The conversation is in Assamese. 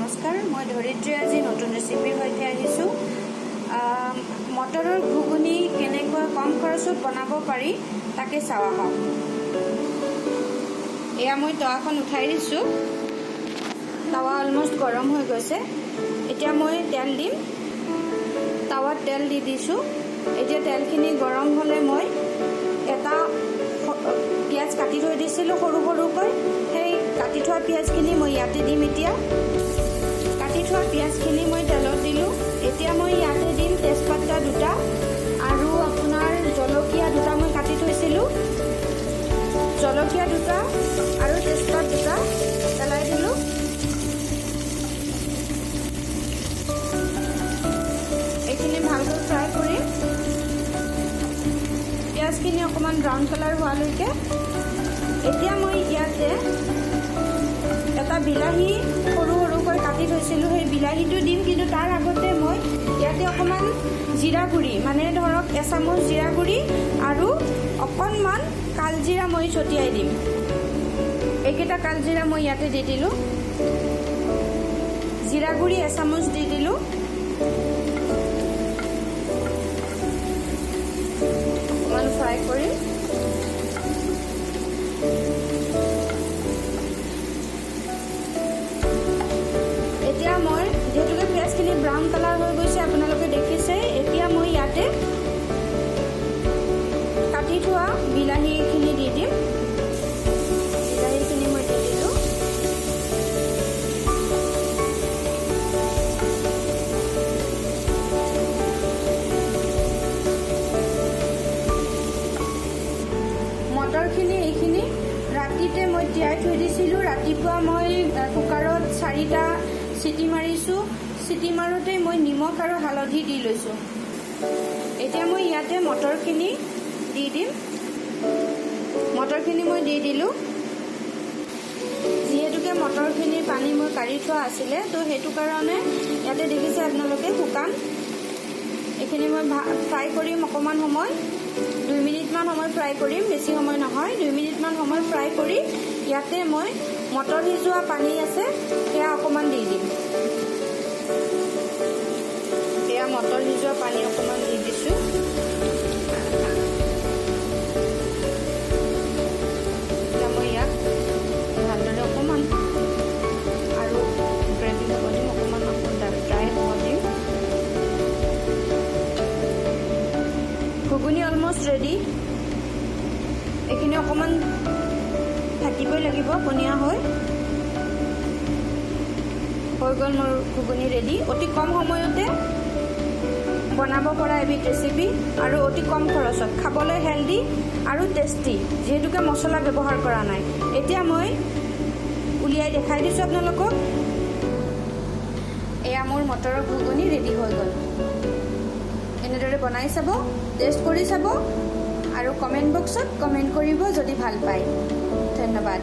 নমস্কাৰ, মই ধৰিত্ৰী আজি নতুন ৰেচিপিৰ সৈতে আহিছোঁ। মটৰৰ ঘুগুনি কেনেকৈ কম খৰচত বনাব পাৰি তাকে চাওঁ আহক। এয়া মই তাৱাখন উঠাই দিছোঁ। তাৱা অলমষ্ট গৰম হৈ গৈছে। এতিয়া মই তেল দিম। তাৱাত তেল দি দিছোঁ। এতিয়া তেলখিনি গৰম হ'লে মই এটা পিঁয়াজ কাটি থৈ দিছিলোঁ সৰু সৰুকৈ। সেই কাটি থোৱা পিঁয়াজখিনি মই ইয়াতে দিম। এতিয়া কাটি থোৱা পিঁয়াজখিনি মই তেলত দিলোঁ। এতিয়া মই ইয়াতে দিম তেজপাতা দুটা আৰু আপোনাৰ জলকীয়া দুটা মই কাটি থৈছিলোঁ। জলকীয়া দুটা আৰু তেজপাত দুটা পেলাই দিলোঁ। এইখিনি ভালকৈ ফ্ৰাই কৰি পিঁয়াজখিনি অকণমান ব্ৰাউন কালাৰ হোৱালৈকে। এতিয়া মই ইয়াতে এটা বিলাহী সৰু সৰুকৈ কাটি থৈছিলোঁ, সেই বিলাহীটো দিম। কিন্তু তাৰ আগতে মই ইয়াতে অকণমান জিৰা গুড়ি, মানে ধৰক এচামুচ জিৰা গুড়ি আৰু অকণমান কালজিৰা মই ছটিয়াই দিম। এইকেইটা কালজিৰা মই ইয়াতে দি দিলোঁ। জিৰা গুড়ি এচামুচ দি দিলোঁ। অকণমান ফ্ৰাই কৰি এতিয়া মই যিহেতুকে পিঁয়াজখিনি ব্ৰাউন কালাৰ হৈ গৈছে, আপোনালোকে দেখিছে। এতিয়া মই ইয়াতে কাটি থোৱা বিলাহীখিনি দি দিম। বিলাহীখিনি মই দি দিলোঁ। মটৰখিনি এইখিনি ৰাতিতে মই তিয়াই থৈ দিছিলোঁ। ৰাতিপুৱা মই কুকাৰত 4টা চিটি মাৰিছোঁ। চিটি মাৰোঁতে মই নিমখ আৰু হালধি দি লৈছোঁ। এতিয়া মই ইয়াতে মটৰখিনি দি দিম। মটৰখিনি মই দি দিলোঁ। যিহেতুকে মটৰখিনিৰ পানী মই কাঢ়ি থোৱা আছিলে, তো সেইটো কাৰণে ইয়াতে দেখিছে আপোনালোকে শুকান। এইখিনি মই ফ্ৰাই কৰিম অকণমান সময়, 2 মিনিটমান সময় ফ্ৰাই কৰিম, বেছি সময় নহয়। 2 মিনিটমান সময় ফ্ৰাই কৰি ইয়াতে মই মটৰ সিজোৱা পানী আছে সেয়া অকণমান দি দিম। এয়া মটৰ সিজোৱা পানী অকণমান দি দিছোঁ। এতিয়া মই ইয়াক ভালদৰে অকণমান আৰু গ্ৰেভি হ'ব দিম, অকণমান ড্ৰাই হ'ব দিম। ঘুগুনি অলমষ্ট ৰেডি। এইখিনি অকণমান থাকিবই লাগিব পনীয়া হৈ গ'ল মোৰ ঘুগুনি ৰেডি। অতি কম সময়তে বনাব পৰা এবিধ ৰেচিপি আৰু অতি কম খৰচত, খাবলৈ হেল্ডি আৰু টেষ্টি, যিহেতুকে মছলা ব্যৱহাৰ কৰা নাই। এতিয়া মই উলিয়াই দেখাই দিছোঁ আপোনালোকক। এয়া মোৰ মটৰৰ ঘুগুনি ৰেডি হৈ গ'ল। এনেদৰে বনাই চাব, টেষ্ট কৰি চাব আৰু কমেণ্ট বক্সত কমেণ্ট কৰিব যদি ভাল পায়। ধন্যবাদ।